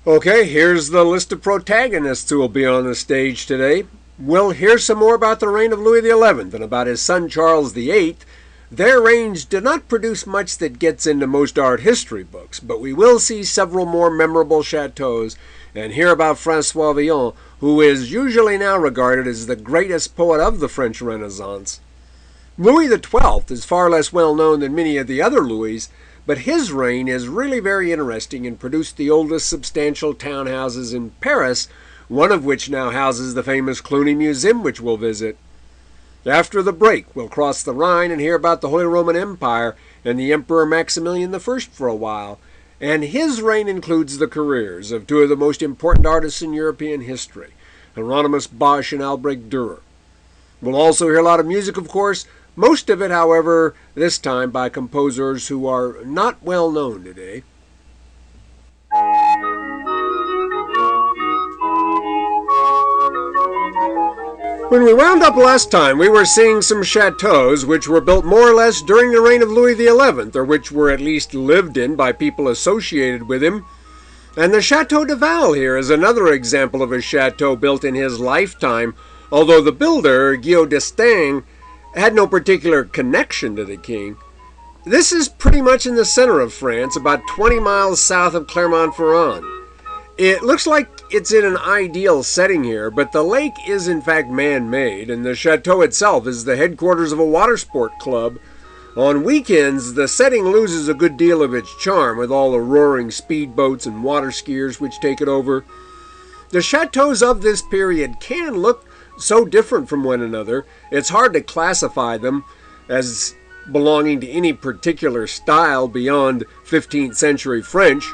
Okay, here's the list of protagonists who will be on the stage today. We'll hear some more about the reign of Louis XI and about his son Charles VIII. Their reigns did not produce much that gets into most art history books, but we will see several more memorable chateaux and hear about François Villon, who is usually now regarded as the greatest poet of the French Renaissance. Louis XII is far less well known than many of the other Louis, but his reign is really very interesting and produced the oldest substantial townhouses in Paris, one of which now houses the famous Cluny Museum, which we'll visit. After the break, we'll cross the Rhine and hear about the Holy Roman Empire and the Emperor Maximilian I for a while, and his reign includes the careers of two of the most important artists in European history, Hieronymus Bosch and Albrecht Dürer. We'll also hear a lot of music, of course, most of it, however, this time by composers who are not well known today. When we wound up last time, we were seeing some chateaux which were built more or less during the reign of Louis XI, or which were at least lived in by people associated with him. And the Chateau de Val here is another example of a chateau built in his lifetime, although the builder, Guillaume d'Estaing, had no particular connection to the king. This is pretty much in the center of France, about 20 miles south of Clermont-Ferrand. It looks like it's in an ideal setting here, but the lake is in fact man-made, and the chateau itself is the headquarters of a water sport club. On weekends, the setting loses a good deal of its charm with all the roaring speedboats and water skiers which take it over. The chateaux of this period can look so different from one another, it's hard to classify them as belonging to any particular style beyond 15th century French.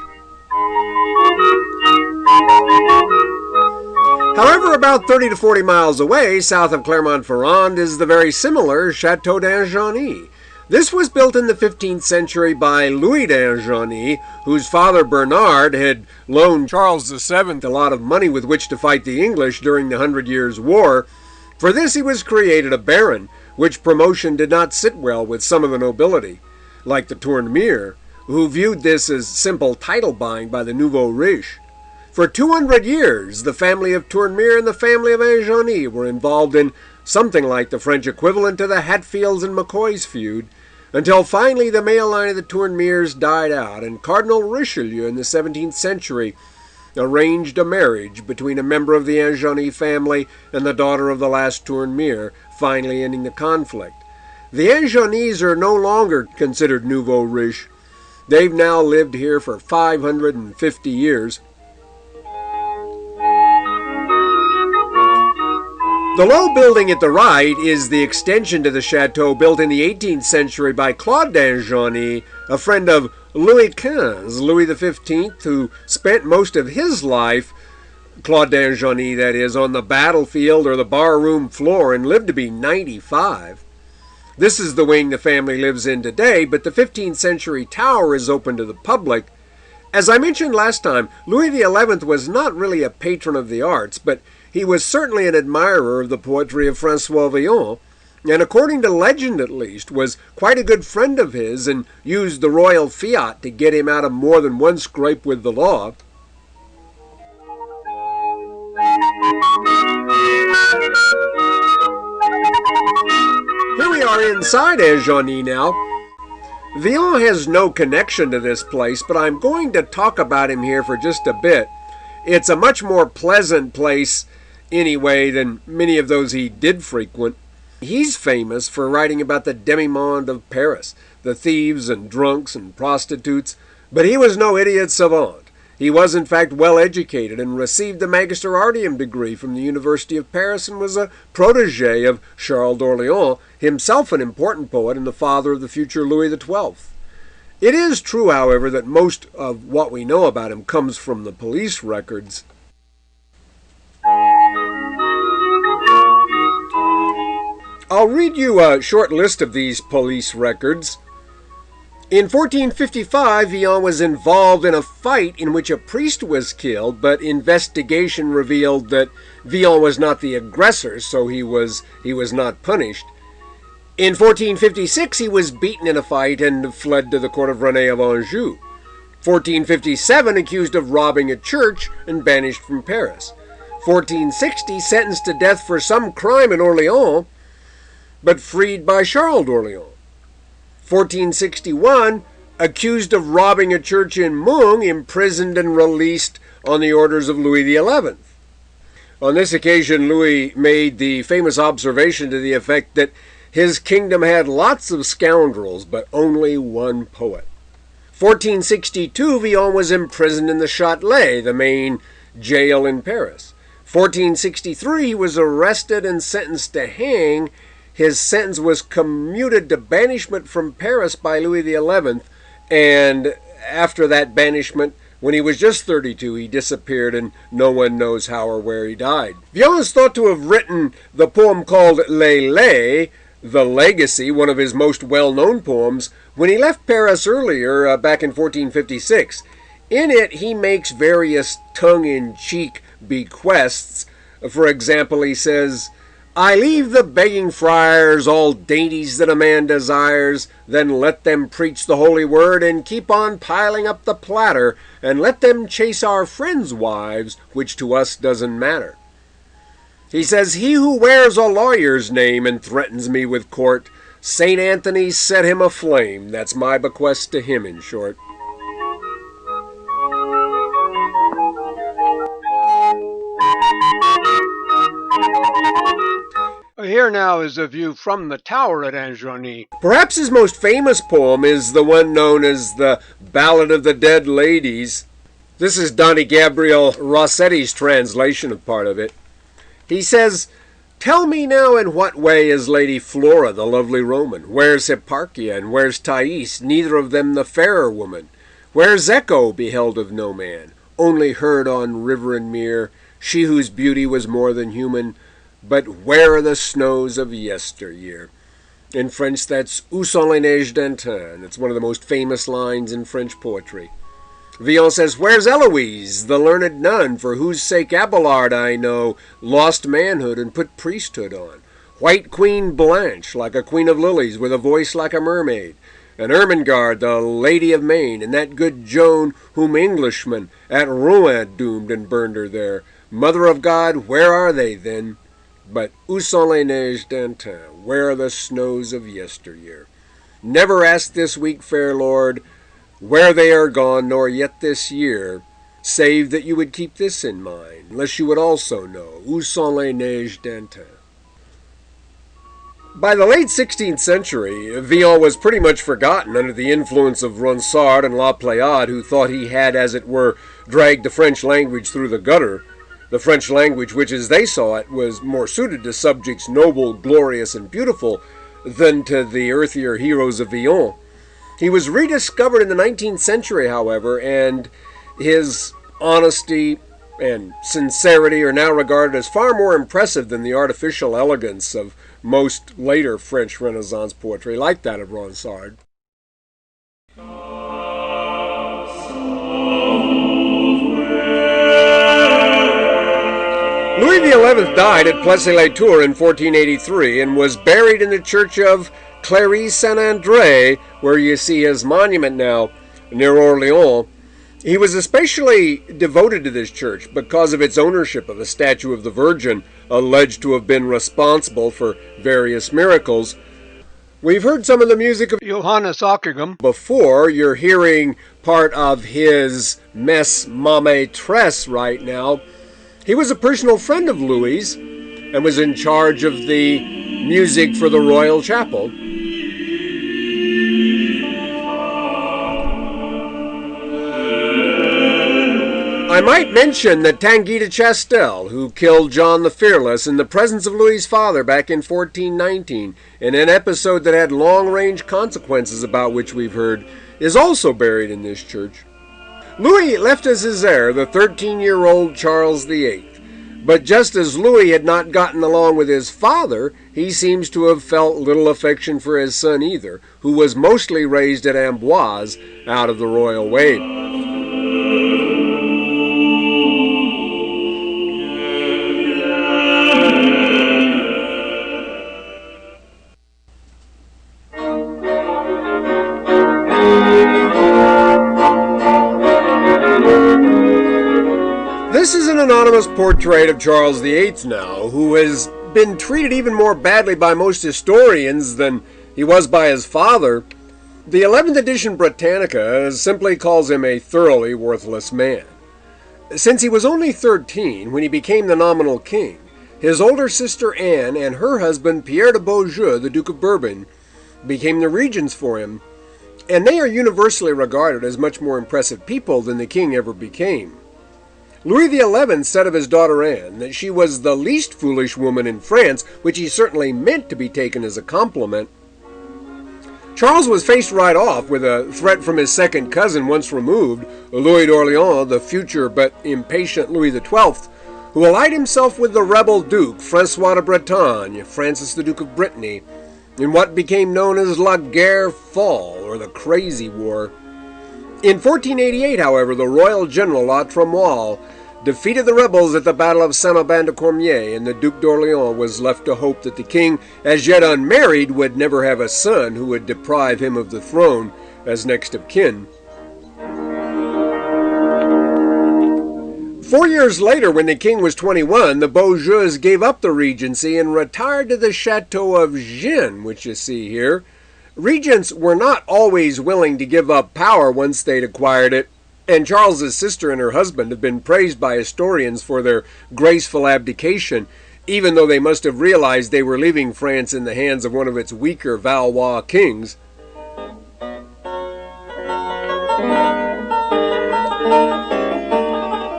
However, about 30 to 40 miles away, south of Clermont-Ferrand, is the very similar Chateau d'Anjani. This was built in the 15th century by Louis d'Anjani, whose father Bernard had loaned Charles VII a lot of money with which to fight the English during the 100 Years' War. For this he was created a baron, which promotion did not sit well with some of the nobility, like the Tournemirs, who viewed this as simple title buying by the nouveaux riches. For 200 years, the family of Tournemirs and the family of Anjani were involved in something like the French equivalent to the Hatfields and McCoys feud, until finally the male line of the Tournemirs died out, and Cardinal Richelieu in the 17th century arranged a marriage between a member of the Anjani family and the daughter of the last Tournemire, finally ending the conflict. The Anjanis are no longer considered nouveaux riches. They've now lived here for 550 years. The low building at the right is the extension to the chateau built in the 18th century by Claude d'Anjani, a friend of Louis XV, Louis XV, who spent most of his life, Claude d'Anjani that is, on the battlefield or the barroom floor and lived to be 95. This is the wing the family lives in today, but the 15th century tower is open to the public. As I mentioned last time, Louis XI was not really a patron of the arts, but he was certainly an admirer of the poetry of François Villon, and according to legend at least, was quite a good friend of his and used the royal fiat to get him out of more than one scrape with the law. Here we are inside Anjani now. Villon has no connection to this place, but I'm going to talk about him here for just a bit. It's a much more pleasant place anyway than many of those he did frequent. He's famous for writing about the demi-monde of Paris, the thieves and drunks and prostitutes, but he was no idiot savant. He was in fact well educated and received the Magister Artium degree from the University of Paris and was a protege of Charles d'Orléans, himself an important poet and the father of the future Louis XII. It is true, however, that most of what we know about him comes from the police records. I'll read you a short list of these police records. In 1455, Villon was involved in a fight in which a priest was killed, but investigation revealed that Villon was not the aggressor, so he was not punished. In 1456, he was beaten in a fight and fled to the court of René of Anjou. 1457, accused of robbing a church and banished from Paris. 1460, sentenced to death for some crime in Orléans, but freed by Charles d'Orléans. 1461, accused of robbing a church in Meung, imprisoned and released on the orders of Louis XI. On this occasion, Louis made the famous observation to the effect that his kingdom had lots of scoundrels, but only one poet. 1462, Villon was imprisoned in the Châtelet, the main jail in Paris. 1463, he was arrested and sentenced to hang. His sentence was commuted to banishment from Paris by Louis XI, and after that banishment, when he was just 32, he disappeared and no one knows how or where he died. Villon is thought to have written the poem called Les Laits, The Legacy, one of his most well-known poems, when he left Paris earlier, back in 1456. In it, he makes various tongue-in-cheek bequests. For example, he says, I leave the begging friars all dainties that a man desires, then let them preach the holy word and keep on piling up the platter, and let them chase our friends' wives, which to us doesn't matter. He says, he who wears a lawyer's name and threatens me with court, St. Anthony set him aflame. That's my bequest to him, in short. Here now is a view from the tower at Anjoni. Perhaps his most famous poem is the one known as the Ballad of the Dead Ladies. This is Donny Gabriel Rossetti's translation of part of it. He says, Tell me now in what way is Lady Flora the lovely Roman? Where's Hipparchia and where's Thais, neither of them the fairer woman? Where's Echo, beheld of no man, only heard on river and mere, she whose beauty was more than human, but where are the snows of yesteryear? In French, that's Où sont les neiges d'antan? It's one of the most famous lines in French poetry. Villon says, Where's Eloise, the learned nun, for whose sake Abelard, I know, lost manhood and put priesthood on? White Queen Blanche, like a queen of lilies, with a voice like a mermaid. And Ermengarde, the lady of Maine, and that good Joan, whom Englishmen at Rouen doomed and burned her there. Mother of God, where are they then? But où sont les neiges d'antan? Where are the snows of yesteryear? Never ask this weak fair lord where they are gone, nor yet this year, save that you would keep this in mind, lest you would also know où sont les neiges d'antan. By the late 16th century, Villon was pretty much forgotten under the influence of Ronsard and La Pléiade, who thought he had, as it were, dragged the French language through the gutter. The French language, which as they saw it, was more suited to subjects noble, glorious, and beautiful than to the earthier heroes of Villon. He was rediscovered in the 19th century, however, and his honesty and sincerity are now regarded as far more impressive than the artificial elegance of most later French Renaissance poetry, like that of Ronsard. Louis XI died at Plessis-les-Tours in 1483 and was buried in the church of Cléry-Saint-André, where you see his monument now, near Orléans. He was especially devoted to this church because of its ownership of a statue of the Virgin, alleged to have been responsible for various miracles. We've heard some of the music of Johannes Ockeghem. Before. You're hearing part of his Messe Ma Maîtresse right now. He was a personal friend of Louis and was in charge of the music for the Royal Chapel. I might mention that Tanguy de Chastel, who killed John the Fearless in the presence of Louis's father back in 1419, in an episode that had long-range consequences about which we've heard, is also buried in this church. Louis left as his heir the 13-year-old Charles VIII, but just as Louis had not gotten along with his father, he seems to have felt little affection for his son either, who was mostly raised at Amboise, out of the royal way. anonymous portrait of Charles VIII now, who has been treated even more badly by most historians than he was by his father. The 11th edition Britannica simply calls him a thoroughly worthless man. Since he was only 13 when he became the nominal king, his older sister Anne and her husband Pierre de Beaujeu, the Duke of Bourbon, became the regents for him, and they are universally regarded as much more impressive people than the king ever became. Louis XI said of his daughter Anne that she was the least foolish woman in France, which he certainly meant to be taken as a compliment. Charles was faced right off with a threat from his second cousin once removed, Louis d'Orléans, the future but impatient Louis XII, who allied himself with the rebel Duke François de Bretagne, Francis the Duke of Brittany, in what became known as La Guerre Folle, or the Crazy War. In 1488, however, the royal general La Tremoille defeated the rebels at the Battle of Saint-Aubin-de-Cormier, and the Duc d'Orléans was left to hope that the king, as yet unmarried, would never have a son who would deprive him of the throne as next of kin. 4 years later, when the king was 21, the Beaujeux gave up the regency and retired to the chateau of Gien, which you see here. Regents were not always willing to give up power once they'd acquired it, and Charles's sister and her husband have been praised by historians for their graceful abdication, even though they must have realized they were leaving France in the hands of one of its weaker Valois kings.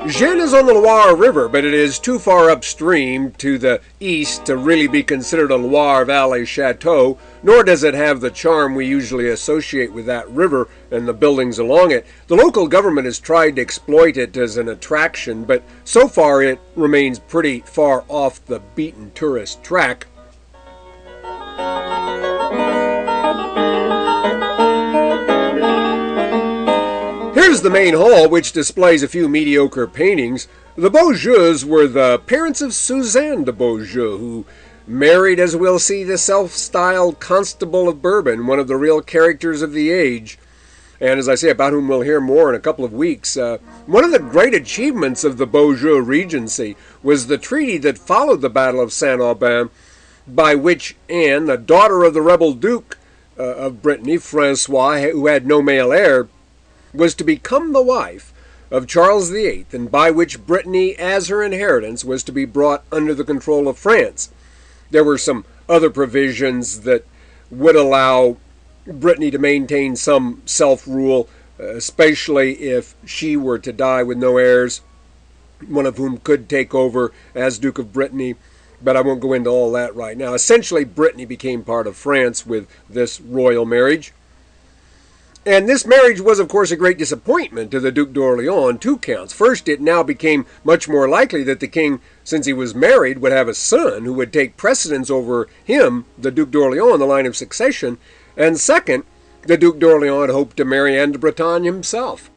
Gien is on the Loire River, but it is too far upstream to the east to really be considered a Loire Valley chateau, nor does it have the charm we usually associate with that river and the buildings along it. The local government has tried to exploit it as an attraction, but so far it remains pretty far off the beaten tourist track. Here's the main hall, which displays a few mediocre paintings. The Beaujeux were the parents of Suzanne de Beaujeu, who married, as we'll see, the self-styled Constable of Bourbon, one of the real characters of the age, and as I say, about whom we'll hear more in a couple of weeks. One of the great achievements of the Beaujeu Regency was the treaty that followed the Battle of Saint-Aubin, by which Anne, the daughter of the rebel Duke of Brittany, Francois, who had no male heir, was to become the wife of Charles VIII, and by which Brittany, as her inheritance, was to be brought under the control of France. There were some other provisions that would allow Brittany to maintain some self-rule, especially if she were to die with no heirs, one of whom could take over as Duke of Brittany, but I won't go into all that right now. Essentially, Brittany became part of France with this royal marriage. And this marriage was, of course, a great disappointment to the Duc d'Orléans on two counts. First, it now became much more likely that the king, since he was married, would have a son who would take precedence over him, the Duc d'Orléans, in the line of succession. And second, the Duc d'Orléans had hoped to marry Anne de Bretagne himself.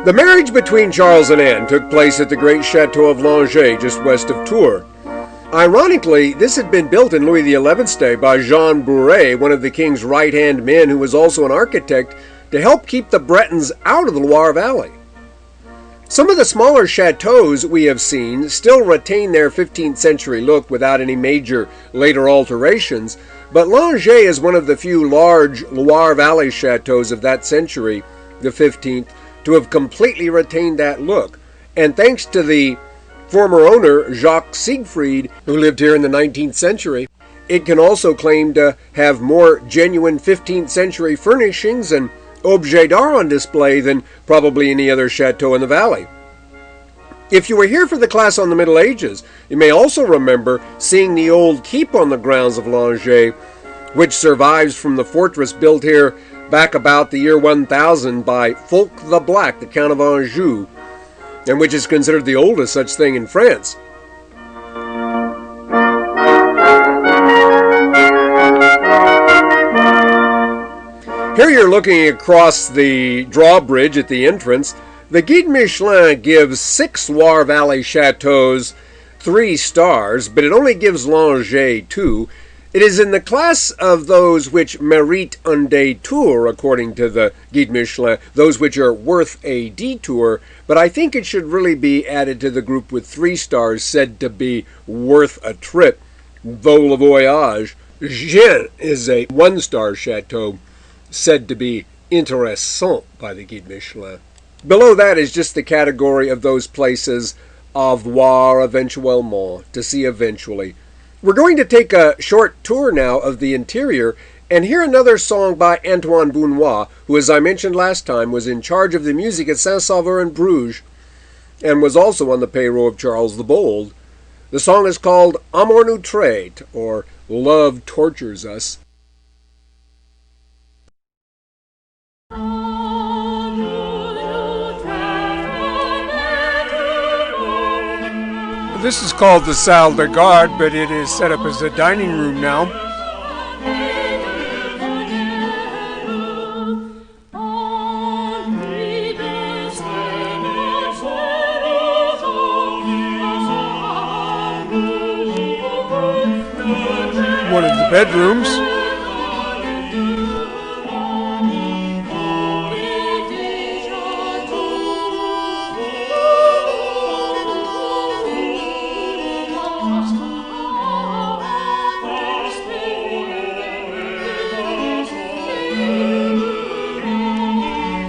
The marriage between Charles and Anne took place at the great chateau of Langeais, just west of Tours. Ironically, this had been built in Louis XI's day by Jean Bouret, one of the king's right-hand men who was also an architect, to help keep the Bretons out of the Loire Valley. Some of the smaller chateaux we have seen still retain their 15th century look without any major later alterations, but Langeais is one of the few large Loire Valley chateaux of that century, the 15th, to have completely retained that look. And thanks to the former owner, Jacques Siegfried, who lived here in the 19th century, it can also claim to have more genuine 15th century furnishings and objets d'art on display than probably any other chateau in the valley. If you were here for the class on the Middle Ages, you may also remember seeing the old keep on the grounds of Langeais, which survives from the fortress built here back about the year 1000 by Fulk the Black, the Count of Anjou, and which is considered the oldest such thing in France. Here you're looking across the drawbridge at the entrance. The Guide Michelin gives 6 Loire Valley chateaux 3 stars, but it only gives Langeais 2. It is in the class of those which mérite un détour, according to the Guide Michelin, those which are worth a detour, but I think it should really be added to the group with 3 stars said to be worth a trip. Vaut le voyage. Gien is a 1-star chateau said to be intéressant by the Guide Michelin. Below that is just the category of those places à voir éventuellement, to see eventually. We're going to take a short tour now of the interior and hear another song by Antoine Bounois, who, as I mentioned last time, was in charge of the music at Saint-Sauveur in Bruges and was also on the payroll of Charles the Bold. The song is called Amour nous traite, or Love Tortures Us. This is called the Salle de Garde, but it is set up as a dining room now. One of the bedrooms.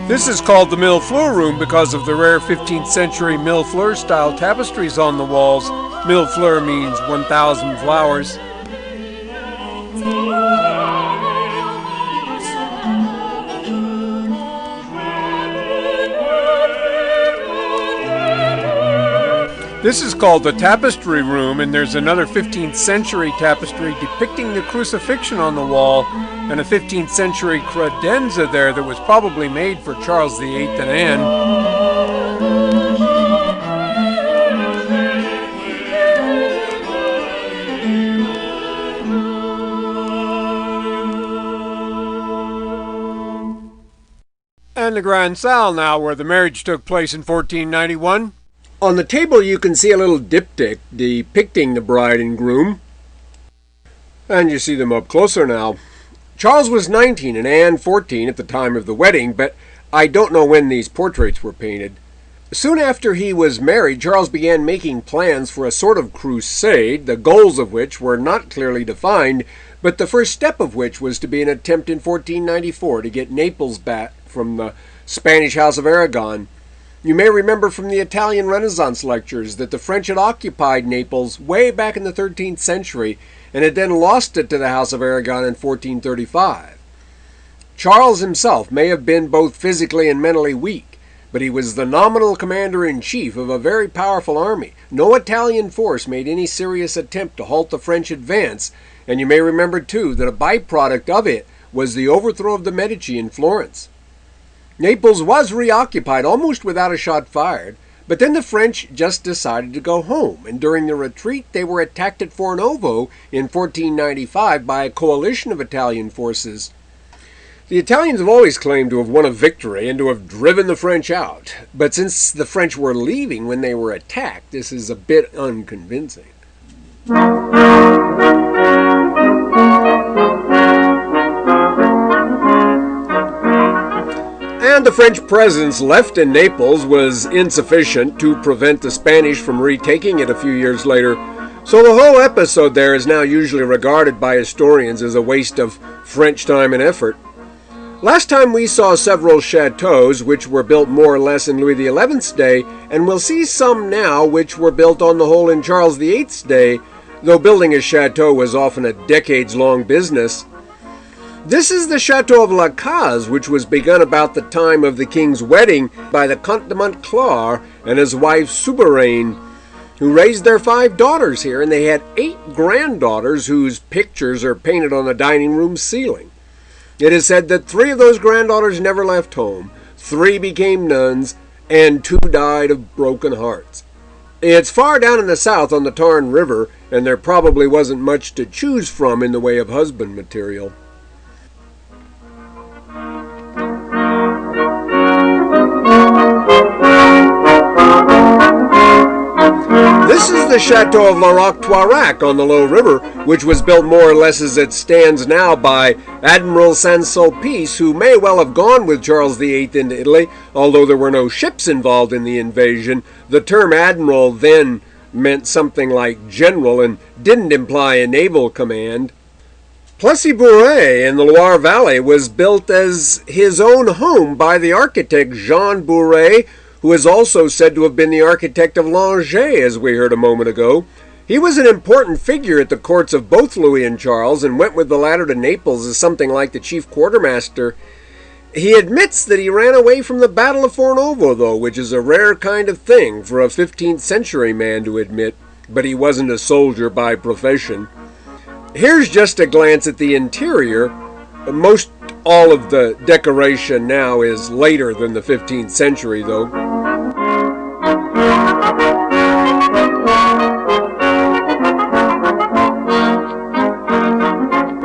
This is called the Millefleur room because of the rare 15th century Millefleur style tapestries on the walls. Millefleur means 1,000 flowers. This is called the Tapestry Room, and there's another 15th century tapestry depicting the crucifixion on the wall, and a 15th century credenza there that was probably made for Charles VIII and Anne. And the Grand Salle now, where the marriage took place in 1491. On the table you can see a little diptych depicting the bride and groom. And you see them up closer now. Charles was 19 and Anne 14 at the time of the wedding, but I don't know when these portraits were painted. Soon after he was married, Charles began making plans for a sort of crusade, the goals of which were not clearly defined, but the first step of which was to be an attempt in 1494 to get Naples back from the Spanish House of Aragon. You may remember from the Italian Renaissance lectures that the French had occupied Naples way back in the 13th century and had then lost it to the House of Aragon in 1435. Charles himself may have been both physically and mentally weak, but he was the nominal commander-in-chief of a very powerful army. No Italian force made any serious attempt to halt the French advance, and you may remember too that a byproduct of it was the overthrow of the Medici in Florence. Naples was reoccupied almost without a shot fired, but then the French just decided to go home, and during the retreat they were attacked at Fornovo in 1495 by a coalition of Italian forces. The Italians have always claimed to have won a victory and to have driven the French out, but since the French were leaving when they were attacked, this is a bit unconvincing. And the French presence left in Naples was insufficient to prevent the Spanish from retaking it a few years later, so the whole episode there is now usually regarded by historians as a waste of French time and effort. Last time we saw several chateaux which were built more or less in Louis XI's day, and we'll see some now which were built on the whole in Charles VIII's day, though building a chateau was often a decades-long business. This is the Chateau of La Caz, which was begun about the time of the king's wedding by the Comte de Montclar and his wife Souberaine, who raised their 5 daughters here, and they had 8 granddaughters whose pictures are painted on the dining room ceiling. It is said that 3 of those granddaughters never left home, 3 became nuns, and 2 died of broken hearts. It's far down in the south on the Tarn River, and there probably wasn't much to choose from in the way of husband material. This is the Chateau of La Roque-Toirac on the Low River, which was built more or less as it stands now by Admiral Saint-Sulpice, who may well have gone with Charles VIII into Italy, although there were no ships involved in the invasion. The term admiral then meant something like general and didn't imply a naval command. Plessis-Bourget in the Loire Valley was built as his own home by the architect Jean Bourret, who is also said to have been the architect of Langeais, as we heard a moment ago. He was an important figure at the courts of both Louis and Charles, and went with the latter to Naples as something like the chief quartermaster. He admits that he ran away from the Battle of Fornovo, though, which is a rare kind of thing for a 15th century man to admit, but he wasn't a soldier by profession. Here's just a glance at the interior. Most all of the decoration now is later than the 15th century, though.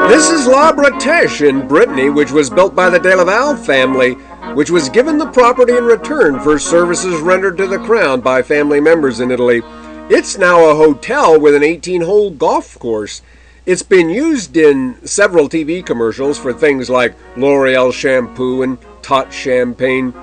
This is La Bretèche in Brittany, which was built by the de Laval family, which was given the property in return for services rendered to the crown by family members in Italy. It's now a hotel with an 18-hole golf course. It's been used in several TV commercials for things like L'Oreal shampoo and Tot champagne.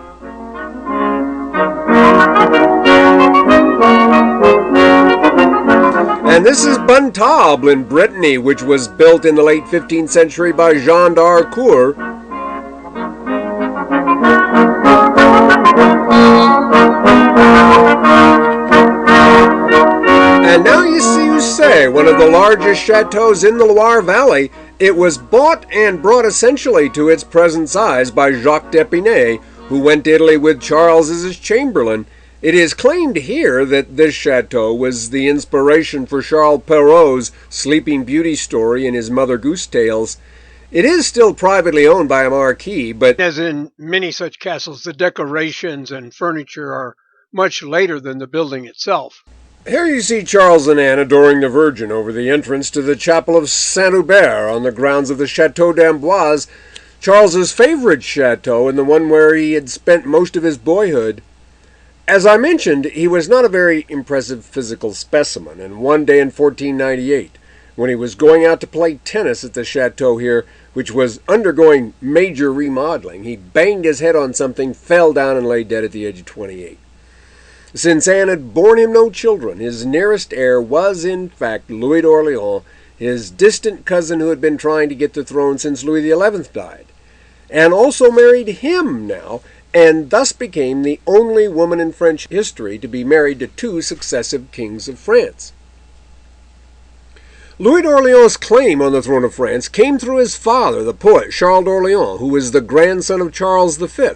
And this is Bantable in Brittany, which was built in the late 15th century by Jean d'Harcourt. And now you see Ussé, one of the largest chateaux in the Loire Valley. It was bought and brought essentially to its present size by Jacques d'Épinay, who went to Italy with Charles as his chamberlain. It is claimed here that this chateau was the inspiration for Charles Perrault's Sleeping Beauty story in his Mother Goose Tales. It is still privately owned by a marquis, but as in many such castles, the decorations and furniture are much later than the building itself. Here you see Charles and Anne adoring the Virgin over the entrance to the chapel of Saint-Hubert on the grounds of the Chateau d'Amboise, Charles's favorite chateau and the one where he had spent most of his boyhood. As I mentioned, he was not a very impressive physical specimen, and one day in 1498, when he was going out to play tennis at the chateau here, which was undergoing major remodeling, he banged his head on something, fell down, and lay dead at the age of 28. Since Anne had borne him no children, his nearest heir was, in fact, Louis d'Orléans, his distant cousin who had been trying to get the throne since Louis XI died. Anne also married him now, and thus became the only woman in French history to be married to two successive kings of France. Louis d'Orléans' claim on the throne of France came through his father, the poet Charles d'Orléans, who was the grandson of Charles V.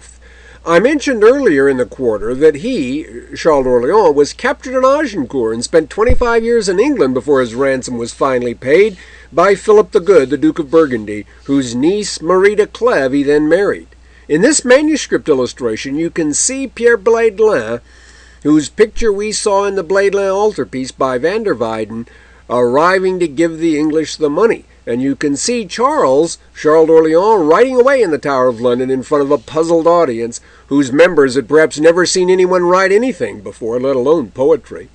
I mentioned earlier in the quarter that he, Charles d'Orléans, was captured in Agincourt and spent 25 years in England before his ransom was finally paid by Philip the Good, the Duke of Burgundy, whose niece Marie de Clèves he then married. In this manuscript illustration, you can see Pierre Bladelin, whose picture we saw in the Bladelin altarpiece by Van der Weyden, arriving to give the English the money. And you can see Charles d'Orléans, riding away in the Tower of London in front of a puzzled audience, whose members had perhaps never seen anyone write anything before, let alone poetry.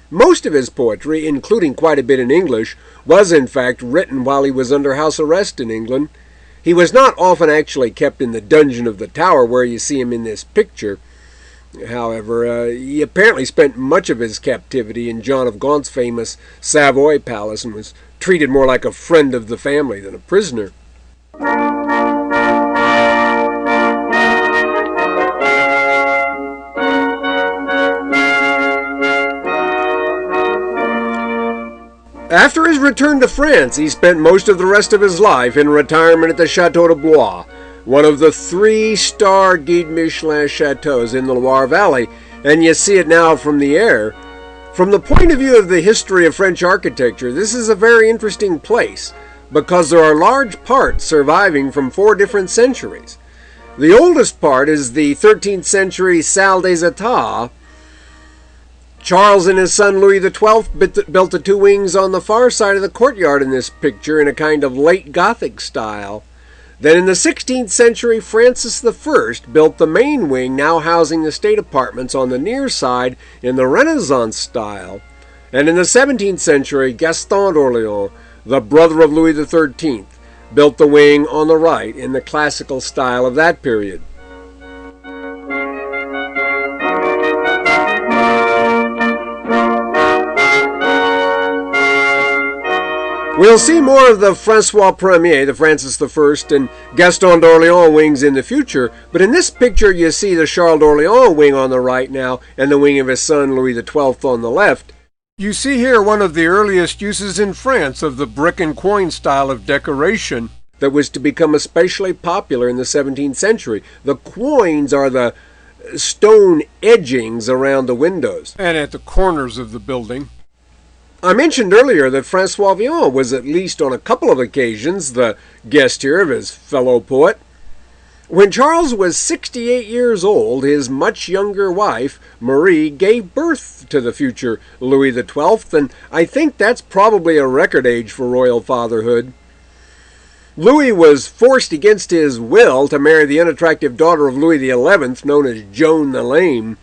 Most of his poetry, including quite a bit in English, was in fact written while he was under house arrest in England. He was not often actually kept in the dungeon of the Tower where you see him in this picture. However, he apparently spent much of his captivity in John of Gaunt's famous Savoy Palace and was treated more like a friend of the family than a prisoner. After his return to France, he spent most of the rest of his life in retirement at the Château de Blois, one of the 3-star Guide Michelin chateaux in the Loire Valley, and you see it now from the air. From the point of view of the history of French architecture, this is a very interesting place, because there are large parts surviving from 4 different centuries. The oldest part is the 13th century Salle des États. Charles and his son Louis XII built the 2 wings on the far side of the courtyard in this picture in a kind of late Gothic style. Then in the 16th century, Francis I built the main wing, now housing the state apartments on the near side in the Renaissance style. And in the 17th century, Gaston d'Orléans, the brother of Louis XIII, built the wing on the right in the classical style of that period. We'll see more of the François Ier, the Francis I, and Gaston d'Orléans wings in the future, but in this picture you see the Charles d'Orléans wing on the right now, and the wing of his son Louis XII on the left. You see here one of the earliest uses in France of the brick and coin style of decoration that was to become especially popular in the 17th century. The quoins are the stone edgings around the windows and at the corners of the building. I mentioned earlier that François Villon was, at least on a couple of occasions, the guest here of his fellow poet. When Charles was 68 years old, his much younger wife, Marie, gave birth to the future Louis XII, and I think that's probably a record age for royal fatherhood. Louis was forced against his will to marry the unattractive daughter of Louis XI, known as Joan the Lame,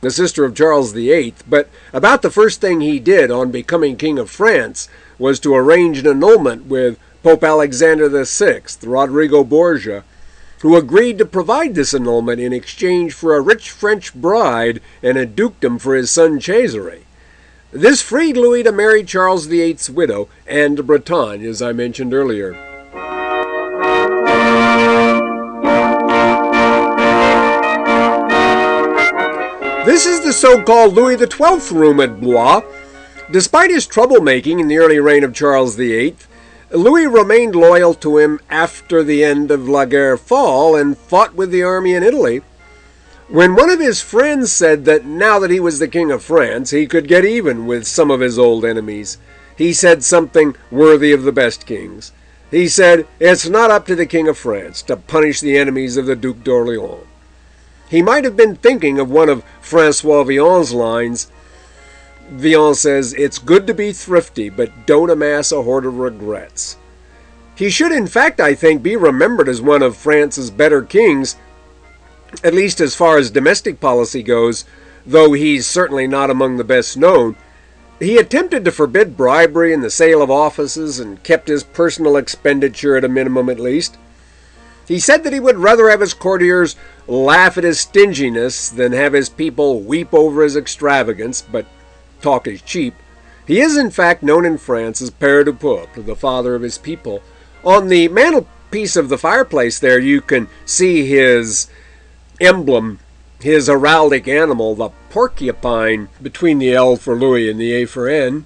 the sister of Charles VIII, but about the first thing he did on becoming King of France was to arrange an annulment with Pope Alexander VI, Rodrigo Borgia, who agreed to provide this annulment in exchange for a rich French bride and a dukedom for his son Cesare. This freed Louis to marry Charles VIII's widow, Anne de Bretagne, as I mentioned earlier. This is the so-called Louis XII room at Blois. Despite his troublemaking in the early reign of Charles VIII, Louis remained loyal to him after the end of La Guerre Fall and fought with the army in Italy. When one of his friends said that now that he was the King of France, he could get even with some of his old enemies, he said something worthy of the best kings. He said, "It's not up to the King of France to punish the enemies of the Duc d'Orléans." He might have been thinking of one of François Villon's lines. Villon says, "It's good to be thrifty, but don't amass a hoard of regrets." He should, in fact, I think, be remembered as one of France's better kings, at least as far as domestic policy goes, though he's certainly not among the best known. He attempted to forbid bribery and the sale of offices and kept his personal expenditure at a minimum at least. He said that he would rather have his courtiers laugh at his stinginess than have his people weep over his extravagance, but talk is cheap. He is in fact known in France as Père du Peuple, the father of his people. On the mantelpiece of the fireplace there you can see his emblem, his heraldic animal, the porcupine, between the L for Louis and the A for N.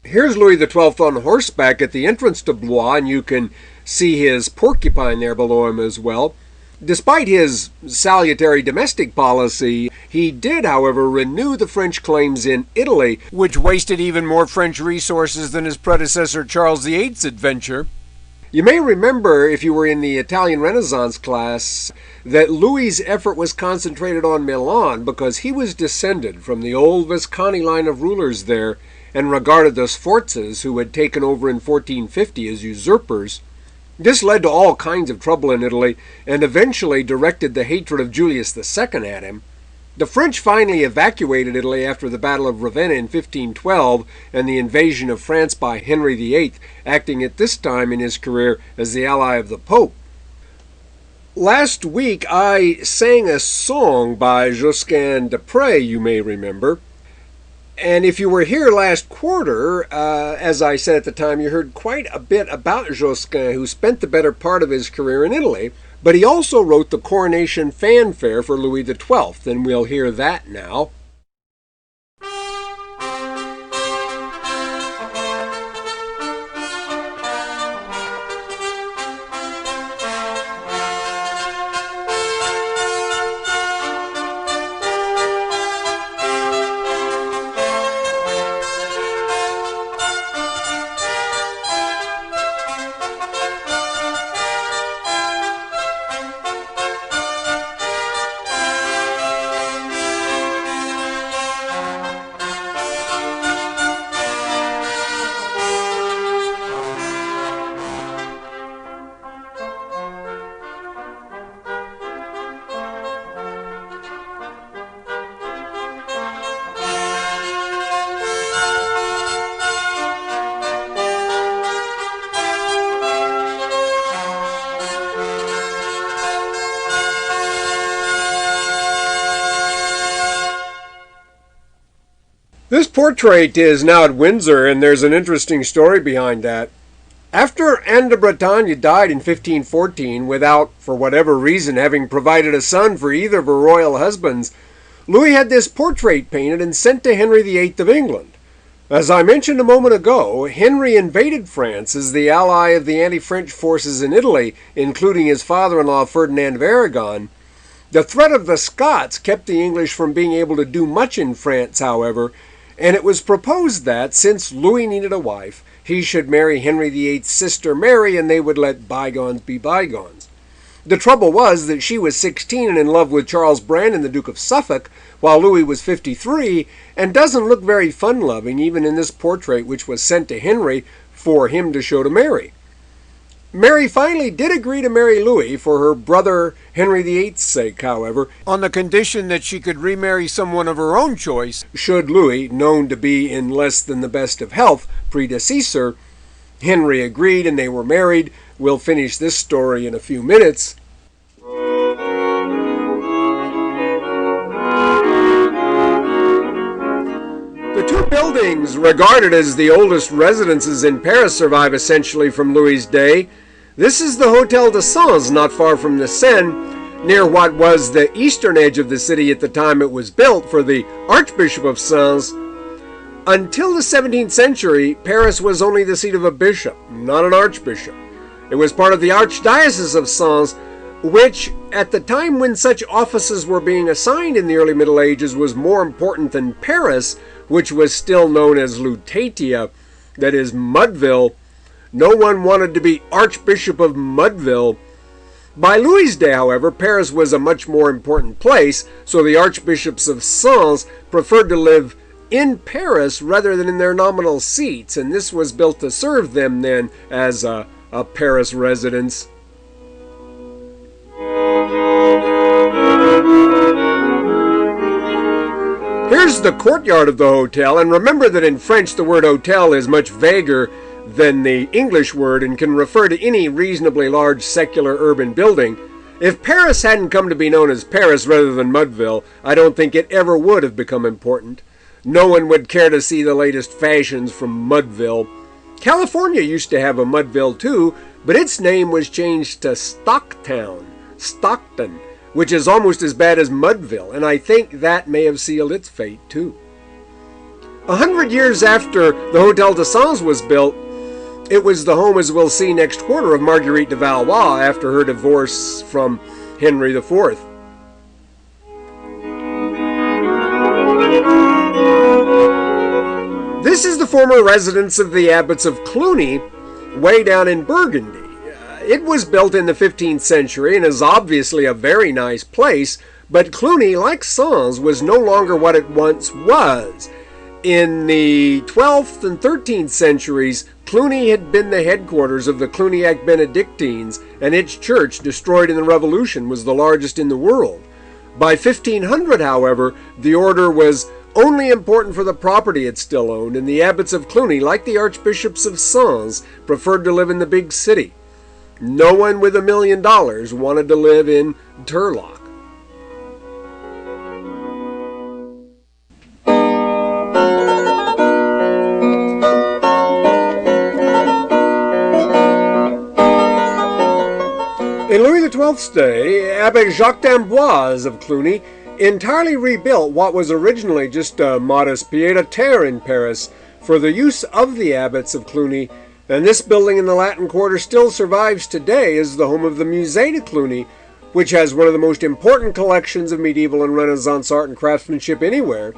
Here's Louis XII on horseback at the entrance to Blois, and you can see his porcupine there below him as well. Despite his salutary domestic policy, he did, however, renew the French claims in Italy, which wasted even more French resources than his predecessor Charles VIII's adventure. You may remember, if you were in the Italian Renaissance class, that Louis's effort was concentrated on Milan because he was descended from the old Visconti line of rulers there, and regarded the Sforzas, who had taken over in 1450, as usurpers. This led to all kinds of trouble in Italy, and eventually directed the hatred of Julius II at him. The French finally evacuated Italy after the Battle of Ravenna in 1512 and the invasion of France by Henry VIII, acting at this time in his career as the ally of the Pope. Last week I sang a song by Josquin des Prez, you may remember. And if you were here last quarter, as I said at the time, you heard quite a bit about Josquin, who spent the better part of his career in Italy, but he also wrote the coronation fanfare for Louis XII, and we'll hear that now. This portrait is now at Windsor, and there's an interesting story behind that. After Anne de Bretagne died in 1514, without, for whatever reason, having provided a son for either of her royal husbands, Louis had this portrait painted and sent to Henry VIII of England. As I mentioned a moment ago, Henry invaded France as the ally of the anti-French forces in Italy, including his father-in-law Ferdinand of Aragon. The threat of the Scots kept the English from being able to do much in France, however, and it was proposed that, since Louis needed a wife, he should marry Henry VIII's sister Mary, and they would let bygones be bygones. The trouble was that she was 16 and in love with Charles Brandon, the Duke of Suffolk, while Louis was 53, and doesn't look very fun-loving even in this portrait which was sent to Henry for him to show to Mary. Mary finally did agree to marry Louis for her brother Henry VIII's sake, however, On the condition that she could remarry someone of her own choice. should Louis, known to be in less than the best of health, predecease her. Henry agreed and they were married. We'll finish this story in a few minutes. The two buildings regarded as the oldest residences in Paris survive essentially from Louis's day. This is the Hôtel de Sens, not far from the Seine, near what was the eastern edge of the city at the time it was built for the Archbishop of Sens. Until the 17th century, Paris was only the seat of a bishop, not an archbishop. It was part of the Archdiocese of Sens, which, at the time when such offices were being assigned in the early Middle Ages, was more important than Paris, which was still known as Lutetia, that is, Mudville. No one wanted to be Archbishop of Mudville. By Louis's day, however, Paris was a much more important place, so the archbishops of Sens preferred to live in Paris rather than in their nominal seats, and this was built to serve them then as a Paris residence. Here's the courtyard of the hotel, and remember that in French the word hotel is much vaguer than the English word and can refer to any reasonably large secular urban building. If Paris hadn't come to be known as Paris rather than Mudville, I don't think it ever would have become important. No one would care to see the latest fashions from Mudville. California used to have a Mudville too, but its name was changed to Stockton, which is almost as bad as Mudville, and I think that may have sealed its fate too. 100 years after the Hôtel de Sens was built, it was the home, as we'll see next quarter, of Marguerite de Valois after her divorce from Henry IV. This is the former residence of the abbots of Cluny, way down in Burgundy. It was built in the 15th century and is obviously a very nice place, but Cluny, like Sens, was no longer what it once was. In the 12th and 13th centuries, Cluny had been the headquarters of the Cluniac Benedictines, and its church, destroyed in the Revolution, was the largest in the world. By 1500, however, the order was only important for the property it still owned, and the abbots of Cluny, like the archbishops of Sens, preferred to live in the big city. No one with $1 million wanted to live in Turlock. In Louis XII's day, Abbé Jacques d'Amboise of Cluny entirely rebuilt what was originally just a modest pied-à-terre in Paris for the use of the abbots of Cluny, and this building in the Latin Quarter still survives today as the home of the Musée de Cluny, which has one of the most important collections of medieval and Renaissance art and craftsmanship anywhere.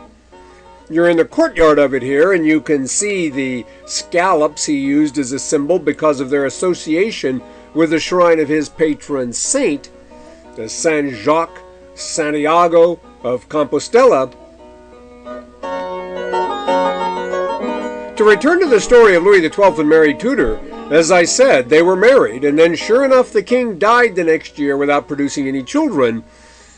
You're in the courtyard of it here, and you can see the scallops he used as a symbol because of their association with the shrine of his patron saint, the Saint Jacques Santiago of Compostela. To return to the story of Louis XII and Mary Tudor, as I said, they were married, and then sure enough the king died the next year without producing any children.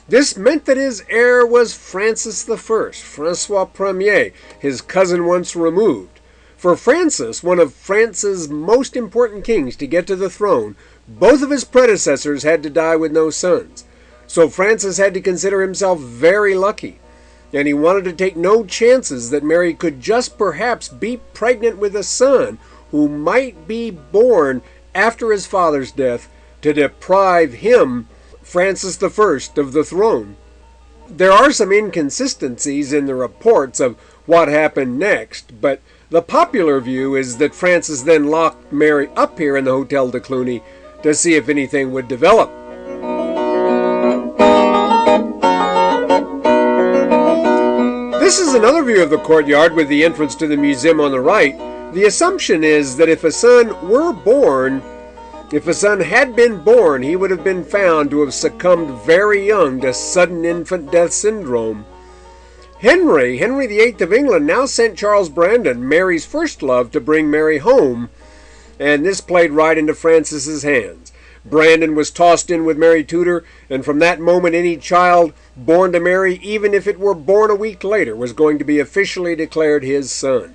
This meant that his heir was Francis I, Francois Ier, his cousin once removed. For Francis, one of France's most important kings, to get to the throne, both of his predecessors had to die with no sons. So Francis had to consider himself very lucky. and he wanted to take no chances that Mary could just perhaps be pregnant with a son who might be born after his father's death to deprive him, Francis I, of the throne. There are some inconsistencies in the reports of what happened next, but the popular view is that Francis then locked Mary up here in the Hotel de Cluny to see if anything would develop. This is another view of the courtyard with the entrance to the museum on the right. The assumption is that if a son had been born, he would have been found to have succumbed very young to sudden infant death syndrome. Henry VIII of England now sent Charles Brandon, Mary's first love, to bring Mary home, and this played right into Francis's hands. Brandon was tossed in with Mary Tudor, and from that moment any child born to Mary, even if it were born a week later, was going to be officially declared his son.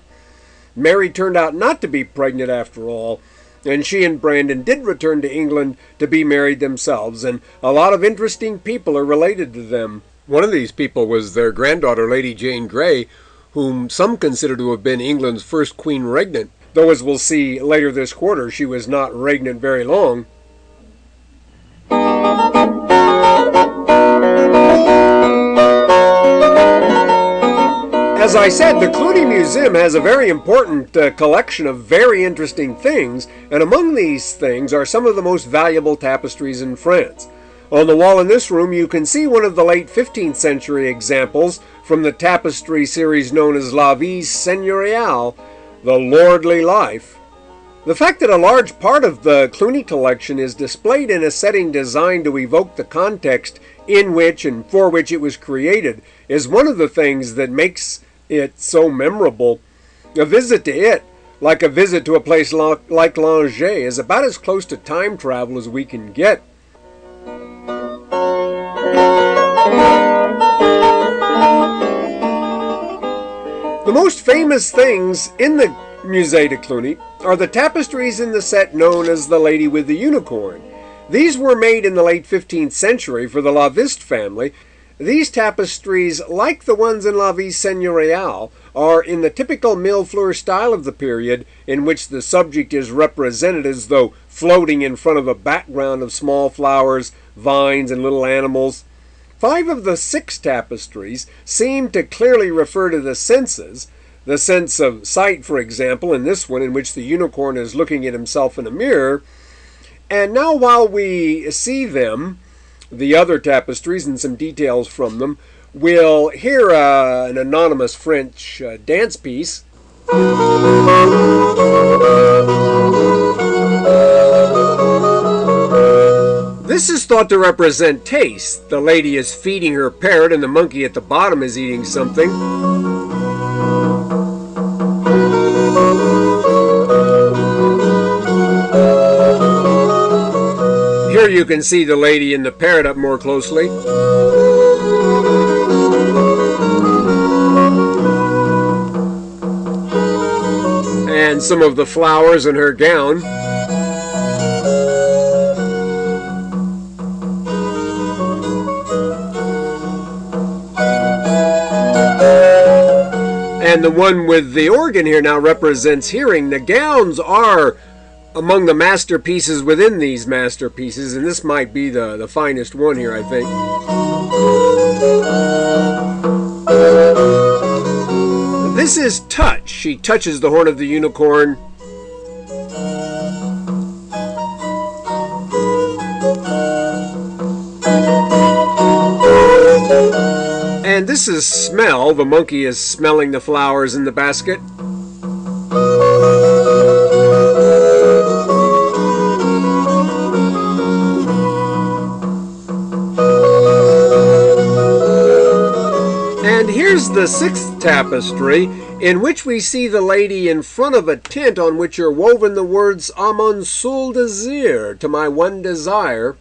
Mary turned out not to be pregnant after all, and she and Brandon did return to England to be married themselves, and a lot of interesting people are related to them. One of these people was their granddaughter, Lady Jane Grey, whom some consider to have been England's first queen regnant, though as we'll see later this quarter, she was not regnant very long. As I said, the Cluny Museum has a very important collection of very interesting things, and among these things are some of the most valuable tapestries in France. On the wall in this room you can see one of the late 15th century examples from the tapestry series known as La Vie Seigneuriale, the lordly life. The fact that a large part of the Cluny collection is displayed in a setting designed to evoke the context in which and for which it was created is one of the things that makes it so memorable. A visit to it, like a visit to a place like Langeais, is about as close to time travel as we can get. The most famous things in the Musée de Cluny are the tapestries in the set known as the Lady with the Unicorn. These were made in the late 15th century for the La Viste family. These tapestries, like the ones in La Vie Seigneuriale, are in the typical Millefleur style of the period, in which the subject is represented as though floating in front of a background of small flowers, vines, and little animals. 5 of the 6 tapestries seem to clearly refer to the senses. The sense of sight, for example, in this one, in which the unicorn is looking at himself in a mirror. And now while we see them, the other tapestries and some details from them, we'll hear an anonymous French dance piece. This is thought to represent taste. The lady is feeding her parrot and the monkey at the bottom is eating something. Here you can see the lady and the parrot up more closely. And some of the flowers in her gown. And the one with the organ here now represents hearing. The gowns are among the masterpieces within these masterpieces, and this might be the finest one here, I think. This is touch. She touches the horn of the unicorn. And this is smell. The monkey is smelling the flowers in the basket. And here's the 6th tapestry, in which we see the lady in front of a tent on which are woven the words "A mon seul désir," to my one desire.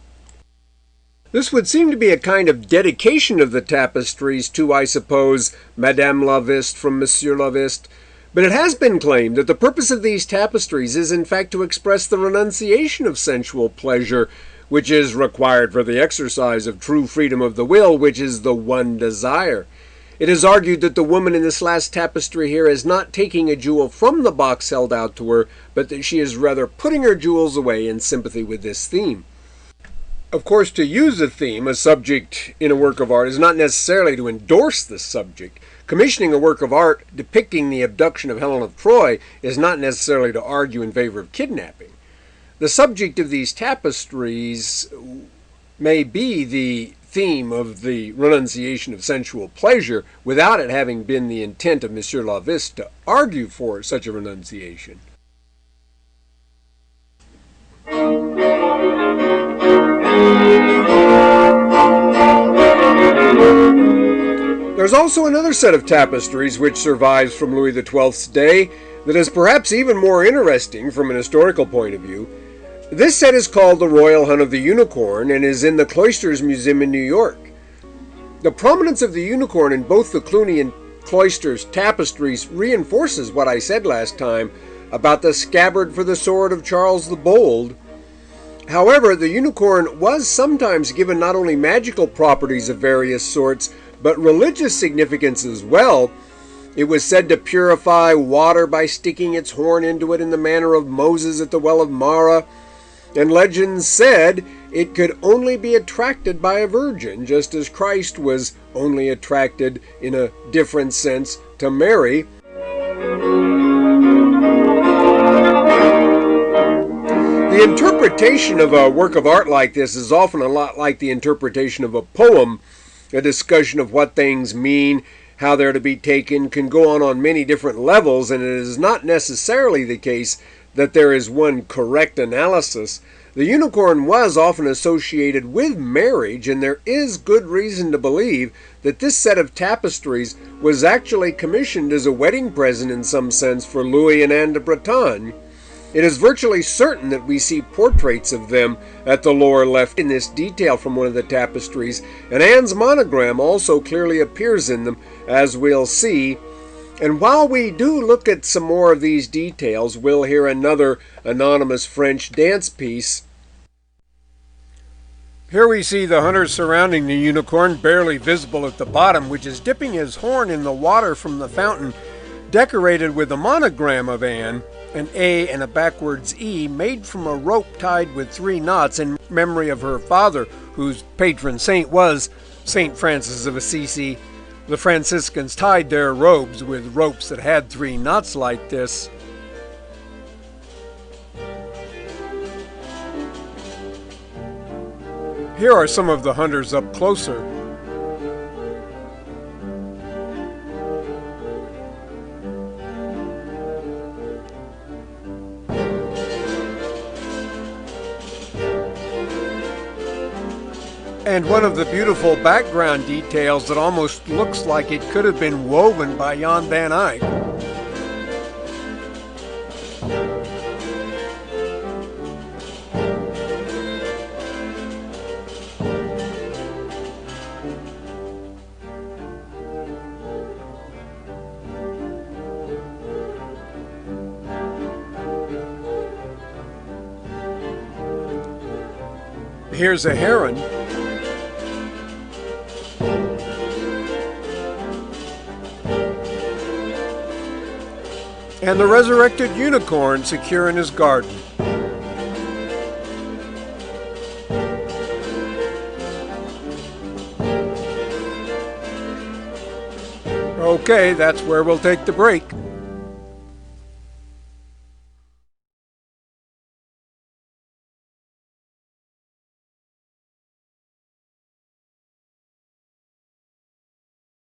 This would seem to be a kind of dedication of the tapestries to, I suppose, Madame La Viste from Monsieur La Viste. But it has been claimed that the purpose of these tapestries is in fact to express the renunciation of sensual pleasure, which is required for the exercise of true freedom of the will, which is the one desire. It is argued that the woman in this last tapestry here is not taking a jewel from the box held out to her, but that she is rather putting her jewels away in sympathy with this theme. Of course, to use a theme, a subject in a work of art, is not necessarily to endorse the subject. Commissioning a work of art depicting the abduction of Helen of Troy is not necessarily to argue in favor of kidnapping. The subject of these tapestries may be the theme of the renunciation of sensual pleasure without it having been the intent of Monsieur Lavis to argue for such a renunciation. There's also another set of tapestries which survives from Louis XII's day that is perhaps even more interesting from an historical point of view. This set is called the Royal Hunt of the Unicorn and is in the Cloisters Museum in New York. The prominence of the unicorn in both the Cluny and Cloisters tapestries reinforces what I said last time about the scabbard for the sword of Charles the Bold. However, the unicorn was sometimes given not only magical properties of various sorts, but religious significance as well. It was said to purify water by sticking its horn into it in the manner of Moses at the well of Marah. And legends said it could only be attracted by a virgin, just as Christ was only attracted in a different sense to Mary. The interpretation of a work of art like this is often a lot like the interpretation of a poem. A discussion of what things mean, how they're to be taken, can go on many different levels, and it is not necessarily the case that there is one correct analysis. The unicorn was often associated with marriage, and there is good reason to believe that this set of tapestries was actually commissioned as a wedding present in some sense for Louis and Anne de Bretagne. It is virtually certain that we see portraits of them at the lower left in this detail from one of the tapestries, and Anne's monogram also clearly appears in them, as we'll see. And while we do look at some more of these details, we'll hear another anonymous French dance piece. Here we see the hunter surrounding the unicorn, barely visible at the bottom, which is dipping his horn in the water from the fountain, decorated with a monogram of Anne, an A and a backwards E, made from a rope tied with 3 knots in memory of her father, whose patron saint was St. Francis of Assisi. The Franciscans tied their robes with ropes that had 3 knots like this. Here are some of the hunters up closer. And one of the beautiful background details that almost looks like it could have been woven by Jan van Eyck. Here's a heron. And the resurrected unicorn secure in his garden. Okay, that's where we'll take the break.